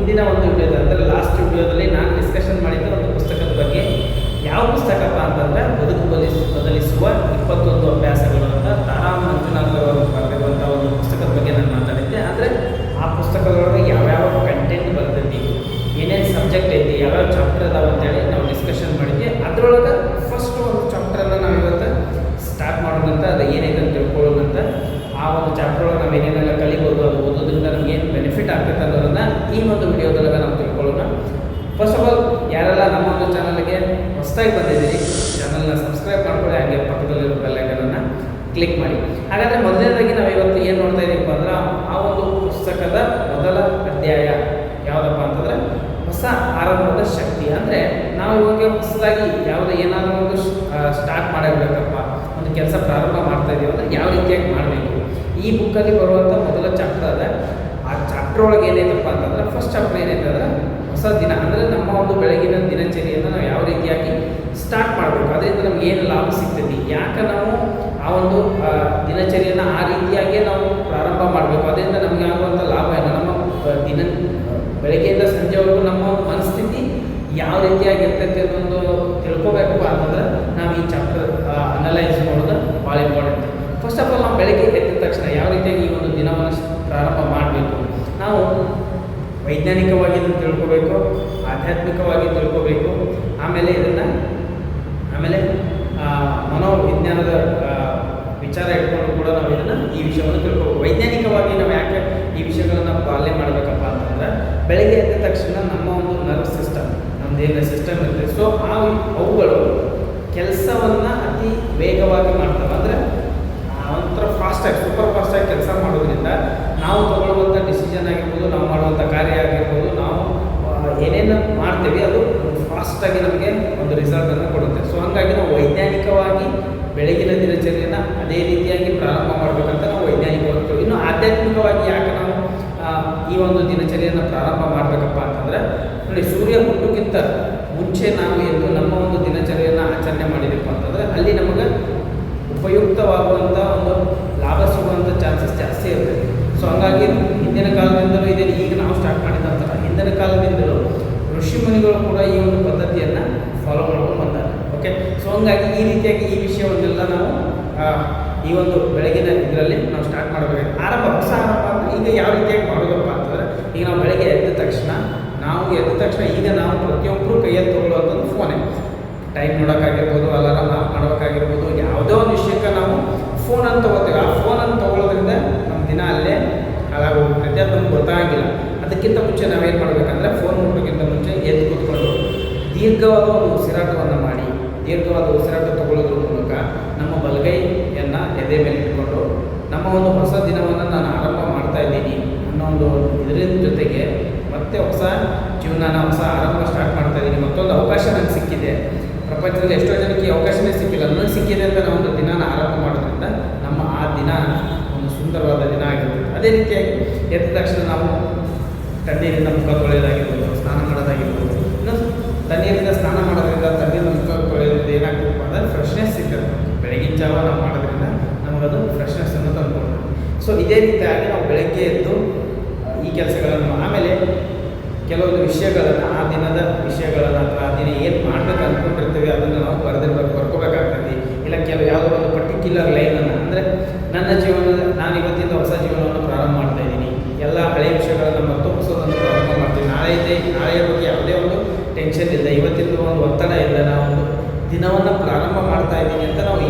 ಹಿಂದಿನ ಒಂದು ವಿಡಿಯೋದಲ್ಲಿ ಅಂದರೆ ಲಾಸ್ಟ್ ವಿಡಿಯೋದಲ್ಲಿ ನಾನು ಡಿಸ್ಕಷನ್ ಮಾಡಿದ್ದ ಒಂದು ಪುಸ್ತಕದ ಬಗ್ಗೆ. ಯಾವ ಪುಸ್ತಕಪ್ಪ ಅಂತಂದರೆ ಬದಲಿಸುವ 21 ಅಭ್ಯಾಸಗಳು ಅಂತ ತಾರಾ ಮಂಜುನಾಥ್ ಅವರು ಬರೆದಿರುವಂಥ ಒಂದು ಪುಸ್ತಕದ ಬಗ್ಗೆ ನಾನು ಮಾತಾಡಿದ್ದೆ. ಅಂದರೆ ಆ ಪುಸ್ತಕದೊಳಗೆ ಯಾವ್ಯಾವ ಕಂಟೆಂಟ್ ಬರ್ತೈತಿ, ಏನೇನು ಸಬ್ಜೆಕ್ಟ್ ಐತಿ, ಯಾವ್ಯಾವ ಚಾಪ್ಟರ್ ಅದಾವೆ ಅಂತೇಳಿ ನಾವು ಡಿಸ್ಕಷನ್ ಮಾಡಿದ್ವಿ. ಅದರೊಳಗೆ ಫಸ್ಟ್ ಒಂದು ಚಾಪ್ಟರನ್ನು ನಾವು ಇವತ್ತು ಸ್ಟಾರ್ಟ್ ಮಾಡೋದಂತ, ಅದು ಏನೈತೆ ಅಂತ ತಿಳ್ಕೊಳ್ಳೋದಂತ. ಆ ಒಂದು ಚಾಪ್ಟರ್ ಒಳಗೆ ನಾವು ಏನೇನೆಲ್ಲ ಕಲಿಬೋದು, ಅದು ಓದೋದ್ರಿಂದ ನಮ್ಗೆ ಏನು ಬೆನಿಫಿಟ್ ಆಗ್ತೈತೆ ಅನ್ನೋದನ್ನು ಈ ಒಂದು ವಿಡಿಯೋದೊಳಗೆ ನಾವು ತಿಳ್ಕೊಳ್ಳೋಣ. ಫಸ್ಟ್ ಆಫ್ ಆಲ್ ಯಾರೆಲ್ಲ ನಮ್ಮ ಒಂದು ಚಾನಲ್ಗೆ ಹೊಸದಾಗಿ ಬಂದಿದ್ದೀರಿ, ಚಾನಲ್ನ ಸಬ್ಸ್ಕ್ರೈಬ್ ಮಾಡ್ಕೊಳ್ಳಿ, ಹಾಗೆ ಪಕ್ಕದಲ್ಲಿರೋ ಬೆಲ್ ಐಕನನ್ನು ಕ್ಲಿಕ್ ಮಾಡಿ. ಹಾಗಾದರೆ ಮೊದಲನೇದಾಗಿ ನಾವು ಇವತ್ತು ಏನು ನೋಡ್ತಾ ಇದ್ದೀವಪ್ಪ ಅಂದ್ರೆ, ಆ ಒಂದು ಪುಸ್ತಕದ ಮೊದಲ ಅಧ್ಯಾಯ ಯಾವುದಪ್ಪ ಅಂತಂದರೆ ಹೊಸ ಆರಂಭದ ಶಕ್ತಿ. ಅಂದರೆ ನಾವು ಇವಾಗ ಹೊಸದಾಗಿ ಯಾವುದೇ ಏನಾದರೂ ಒಂದು ಸ್ಟಾರ್ಟ್ ಮಾಡಿರ್ಬೇಕಪ್ಪ, ಒಂದು ಕೆಲಸ ಪ್ರಾರಂಭ ಮಾಡ್ತಾ ಇದ್ದೀವಿ ಅಂದರೆ ಯಾವ ರೀತಿಯಾಗಿ ಮಾಡಬೇಕು. ಈ ಬುಕ್ಕಲ್ಲಿ ಬರುವಂಥ ಮೊದಲ ಚಾಪ್ಟರ್ ಅದ. ಆ ಚಾಪ್ಟರ್ ಒಳಗೆ ಏನೈತಪ್ಪ ಅಂತಂದ್ರೆ, ಫಸ್ಟ್ ಚಾಪ್ಟರ್ ಏನೈತೆ ಅಂದರೆ ಹೊಸ ದಿನ. ಅಂದರೆ ನಮ್ಮ ಒಂದು ಬೆಳಗಿನ ದಿನಚರಿಯನ್ನು ನಾವು ಯಾವ ರೀತಿಯಾಗಿ ಸ್ಟಾರ್ಟ್ ಮಾಡಬೇಕು, ಅದರಿಂದ ನಮ್ಗೆ ಏನು ಲಾಭ ಸಿಗ್ತೈತಿ, ಯಾಕೆ ನಾವು ಆ ಒಂದು ದಿನಚರಿಯನ್ನು ಆ ರೀತಿಯಾಗಿ ನಾವು ಪ್ರಾರಂಭ ಮಾಡಬೇಕು, ಅದರಿಂದ ನಮಗೆ ಆಗುವಂಥ ಲಾಭ ಏನು, ನಮ್ಮ ದಿನ ಬೆಳಗ್ಗೆಯಿಂದ ಸಂಜೆವರೆಗೂ ನಮ್ಮ ಮನಸ್ಥಿತಿ ಯಾವ ರೀತಿಯಾಗಿ ಇರ್ತೈತಿ ಅನ್ನೋದು ತಿಳ್ಕೊಬೇಕಪ್ಪ ಅಂತಂದ್ರೆ ನಾವು ಈ ಚಾಪ್ಟರ್ ಅನಲೈಸ್ ಮಾಡೋದು ಭಾಳ ಇಂಪಾರ್ಟೆಂಟ್. ಫಸ್ಟ್ ಆಫ್ ಆಲ್ ನಾವು ಬೆಳಗ್ಗೆ ಎದ್ದ ತಕ್ಷಣ ಯಾವ ರೀತಿಯಾಗಿ ಈ ಒಂದು ದಿನವನ್ನು ಪ್ರಾರಂಭ ಮಾಡಬೇಕು, ನಾವು ವೈಜ್ಞಾನಿಕವಾಗಿ ತಿಳ್ಕೊಬೇಕು, ಆಧ್ಯಾತ್ಮಿಕವಾಗಿ ತಿಳ್ಕೊಬೇಕು, ಆಮೇಲೆ ಮನೋವಿಜ್ಞಾನದ ವಿಚಾರ ಇಟ್ಕೊಂಡು ಕೂಡ ನಾವು ಈ ವಿಷಯವನ್ನು ತಿಳ್ಕೊಬೇಕು. ವೈಜ್ಞಾನಿಕವಾಗಿ ನಾವು ಯಾಕೆ ಈ ವಿಷಯಗಳನ್ನು ಪಾಲನೆ ಮಾಡಬೇಕಪ್ಪ ಅಂತಂದ್ರೆ, ಬೆಳಗ್ಗೆ ಎದ್ದ ತಕ್ಷಣ ನಮ್ಮ ಒಂದು ನರ್ವ್ ಸಿಸ್ಟಮ್, ನಮ್ಮದೇನು ಸಿಸ್ಟಮ್ ಇರುತ್ತೆ, ಸೊ ಅವುಗಳು ಕೆಲಸವನ್ನು ಅತಿ ವೇಗವಾಗಿ ಮಾಡ್ತವೆ. ಅಂದರೆ ಒಂಥರ ಫಾಸ್ಟಾಗಿ, ಸೂಪರ್ ಫಾಸ್ಟಾಗಿ ಕೆಲಸ ಮಾಡೋದ್ರಿಂದ ನಾವು ತಗೊಳ್ಳುವಂಥ ಡಿಸಿಷನ್ ಆಗಿರ್ಬೋದು, ನಾವು ಮಾಡುವಂಥ ಕಾರ್ಯ ಆಗಿರ್ಬೋದು, ನಾವು ಏನೇನು ಮಾಡ್ತೀವಿ ಅದು ಫಾಸ್ಟಾಗಿ ನಮಗೆ ಒಂದು ರಿಸಲ್ಟನ್ನು ಕೊಡುತ್ತೆ. ಸೊ ಹಾಗಾಗಿ ನಾವು ವೈಜ್ಞಾನಿಕವಾಗಿ ಬೆಳಗಿನ ದಿನಚರಿಯನ್ನು ಅದೇ ರೀತಿಯಾಗಿ ಪ್ರಾರಂಭ ಮಾಡಬೇಕಂತ ನಾವು ವೈಜ್ಞಾನಿಕವಾಗಿ. ಇನ್ನು ಆಧ್ಯಾತ್ಮಿಕವಾಗಿ ಯಾಕೆ ನಾವು ಈ ಒಂದು ದಿನಚರಿಯನ್ನು ಪ್ರಾರಂಭ ಮಾಡಬೇಕಪ್ಪ ಅಂತಂದರೆ, ನೋಡಿ, ಸೂರ್ಯ ಹುಟ್ಟೋಕ್ಕಿಂತ ಮುಂಚೆ ನಾವು ಎದ್ದು ನಮ್ಮ ಒಂದು ದಿನಚರಿಯನ್ನು ಆಚರಣೆ ಮಾಡಿದೆಪ್ಪ ಅಂತಂದರೆ ಅಲ್ಲಿ ನಮಗೆ ಉಪಯುಕ್ತವಾಗುವಂಥ ಒಂದು ಲಾಭ ಸಿಗುವಂಥ ಚಾನ್ಸಸ್ ಜಾಸ್ತಿ ಇರ್ತದೆ. ಸೊ ಹಾಗಾಗಿ ಹಿಂದಿನ ಕಾಲದಿಂದಲೂ ಇದೆ, ಈಗ ನಾವು ಸ್ಟಾರ್ಟ್ ಮಾಡಿದ ನಂತರ ಹಿಂದಿನ ಕಾಲದಿಂದಲೂ ಋಷಿಮುನಿಗಳು ಕೂಡ ಈ ಒಂದು ಪದ್ಧತಿಯನ್ನು ಫಾಲೋ ಮಾಡ್ಕೊಂಡು ಬಂದ್ದಾರೆ. ಓಕೆ, ಸೊ ಹಂಗಾಗಿ ಈ ರೀತಿಯಾಗಿ ಈ ವಿಷಯವನ್ನೆಲ್ಲ ನಾವು ಈ ಒಂದು ಬೆಳಗಿನ ಇದರಲ್ಲಿ ನಾವು ಸ್ಟಾರ್ಟ್ ಮಾಡಬೇಕು. ಹೊಸ ಆರಂಭ ಅಂದರೆ ಈಗ ಯಾವ ರೀತಿಯಾಗಿ ಮಾಡೋದಪ್ಪ ಅಂತಂದರೆ, ಈಗ ನಾವು ಬೆಳಗ್ಗೆ ಎದ್ದ ತಕ್ಷಣ ಈಗ ನಾವು ಪ್ರತಿಯೊಬ್ಬರು ಕೈಯಲ್ಲಿ ತೊಗೊಳ್ಳೋದು ಫೋನೇ. ಟೈಮ್ ನೋಡೋಕ್ಕಾಗಿರ್ಬೋದು, ಅಲಾರಾಮ್ ಆಫ್ ಮಾಡೋಕ್ಕಾಗಿರ್ಬೋದು, ಯಾವುದೋ ಒಂದು ವಿಷಯಕ್ಕೆ ನಾವು ಫೋನನ್ನು ತೊಗೋತೀವಿ. ಆ ಫೋನನ್ನು ತೊಗೊಳ್ಳೋದ್ರಿಂದ ನಮ್ಮ ದಿನ ಅಲ್ಲೇ ಹಾಳಾಗೋಗ್ತೈತೆ, ಅದು ನಮ್ಗೆ ಗೊತ್ತಾಗಿಲ್ಲ. ಅದಕ್ಕಿಂತ ಮುಂಚೆ ನಾವೇನು ಮಾಡಬೇಕಂದ್ರೆ, ಫೋನ್ ಮುಟ್ಟೋಕ್ಕಿಂತ ಮುಂಚೆ ಎದ್ದು ಕೂತ್ಕೊಂಡು ದೀರ್ಘವಾದ ಒಂದು ಉಸಿರಾಟವನ್ನು ಮಾಡಿ, ದೀರ್ಘವಾದ ಉಸಿರಾಟ ತಗೊಳ್ಳೋದ್ರ ಮೂಲಕ ನಮ್ಮ ಬಲಗೈಯನ್ನು ಎದೆ ಮೇಲೆ ಇಟ್ಕೊಂಡು ನಮ್ಮ ಒಂದು ಹೊಸ ದಿನವನ್ನು ನಾನು ಆರಂಭ ಮಾಡ್ತಾ ಇದ್ದೀನಿ ಅನ್ನೋ ಒಂದು ಇದರ ಜೊತೆಗೆ ಮತ್ತೆ ಹೊಸ ಜೀವನ, ಹೊಸ ಆರಂಭ ಸ್ಟಾರ್ಟ್ ಮಾಡ್ತಾ ಇದ್ದೀನಿ, ಮತ್ತೊಂದು ಅವಕಾಶ ನನಗೆ ಸಿಕ್ಕಿದೆ. ಪ್ರಪಂಚದಲ್ಲಿ ಎಷ್ಟೋ ಜನಕ್ಕೆ ಈ ಅವಕಾಶನೇ ಸಿಕ್ಕಿಲ್ಲ, ನನಗೆ ಸಿಕ್ಕಿದೆ ಅಂತ ನಾವು ಒಂದು ದಿನಾನ ಆರಂಭ ಮಾಡೋದ್ರಿಂದ ನಮ್ಮ ಆ ದಿನ ಒಂದು ಸುಂದರವಾದ ದಿನ ಆಗಿರ್ತದೆ. ಅದೇ ರೀತಿಯಾಗಿ ಎದ್ದ ತಕ್ಷಣ ನಾವು ತಣ್ಣೀರಿಂದ ಮುಖ ತೊಳೆಯೋದಾಗಿರ್ಬೋದು, ಸ್ನಾನ ಮಾಡೋದಾಗಿರ್ಬೋದು. ಇನ್ನು ತಣ್ಣೀರಿಂದ ಸ್ನಾನ ಮಾಡೋದ್ರಿಂದ, ತಣ್ಣೀರಿಂದ ಮುಖ ತೊಳೆಯೋದ್ರಿಂದ ಏನಾಗ್ತದಪ್ಪ ಅಂದರೆ ಫ್ರೆಶ್ನೆಸ್ ಸಿಗ್ತದೆ. ಬೆಳಗಿನ ಜಾವ ನಾವು ಮಾಡೋದ್ರಿಂದ ನಮಗದು ಫ್ರೆಶ್ನೆಸ್ಸನ್ನು ತಂದುಕೊಡ್ತದೆ. ಸೊ ಇದೇ ರೀತಿಯಾಗಿ ನಾವು ಬೆಳಗ್ಗೆ ಎದ್ದು ಈ ಕೆಲಸಗಳನ್ನು, ಆಮೇಲೆ ಕೆಲವೊಂದು ವಿಷಯಗಳನ್ನು, ಆ ದಿನದ ವಿಷಯಗಳನ್ನು ಅಥವಾ ಆ ದಿನ ಏನು ಮಾಡ್ಬೇಕು ಅಂದ್ಕೊಂಡಿರ್ತೀವಿ ಅದನ್ನು ನಾವು ಬರ್ಕೋಬೇಕಾಗ್ತದೆ. ಇಲ್ಲ ಯಾವುದೋ ಒಂದು ಪರ್ಟಿಕ್ಯುಲರ್ ಲೈನನ್ನು, ಅಂದರೆ ನನ್ನ ಜೀವನದ ನಾನು ಇವತ್ತಿಂದ ಹೊಸ ಜೀವನವನ್ನು ಪ್ರಾರಂಭ ಮಾಡ್ತಾ ಇದ್ದೀನಿ, ಎಲ್ಲ ಹಳೆಯ ವಿಷಯಗಳನ್ನು ಮತ್ತು ಹೊಸದನ್ನು ಪ್ರಾರಂಭ ಮಾಡ್ತೀವಿ. ನಾಳೆಯ ಬಗ್ಗೆ ಯಾವುದೇ ಒಂದು ಟೆನ್ಷನ್ ಇಲ್ಲ, ಇವತ್ತಿಂದ ಒಂದು ಒತ್ತಡ ಇಲ್ಲ, ನಾವು ಒಂದು ದಿನವನ್ನು ಪ್ರಾರಂಭ ಮಾಡ್ತಾ ಇದ್ದೀನಿ ಅಂತ ನಾವು